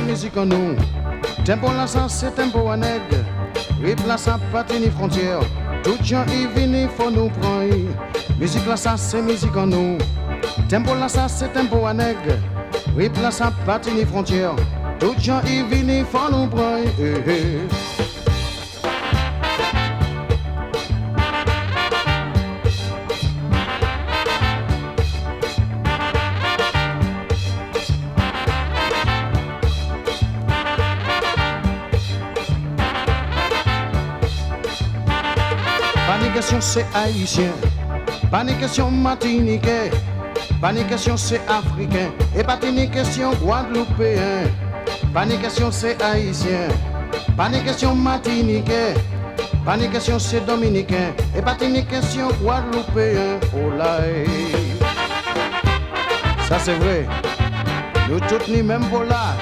Musique en nous, tempo là ça c'est tempo à nègre, rythme là ça pas ni frontière, tout gens y vini faut nous prendre. Musique là ça c'est musique en nous, tempo là ça c'est tempo à nègre, rythme là ça pas ni frontière, tout gens y vini faut nous prendre. Pas de question c'est haïtien, pas de question martiniquais, pas de question c'est africain, et pas de question guadeloupéen. Pas de question c'est haïtien, pas de question martiniquais, pas de question c'est dominicain, et pas de question guadeloupéen. Oh là, ça c'est vrai, nous tous ni même pour là,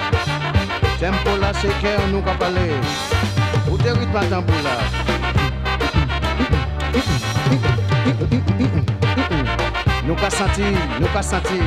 tempo là c'est cœur nous qu'a parlé, ou te rythme à tempo là. Nous pas senti, nous pas senti.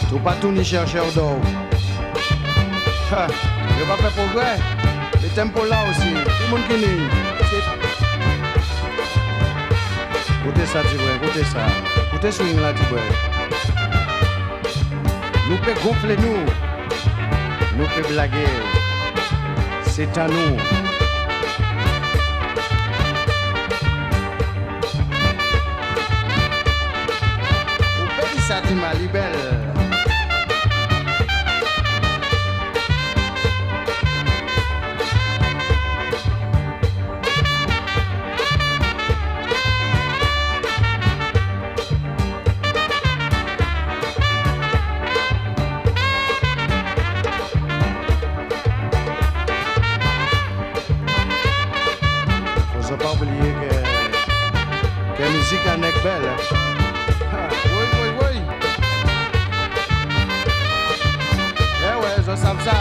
Tout pas tout ni chercheur d'or. Je pas fait progrès. Le tempo là aussi. Tout le monde qui n'est. Écoutez ça, Tiboué. Écoutez ça. Écoutez swing là, Tiboué. Nous pouvons gonfler nous. Nous pouvons blaguer. C'est à nous. Vous pouvez dire ça, Tima, libelle. Faut pas oublier que la musique en est belle. Oui, oui, oui. Eh ouais, je sais ça.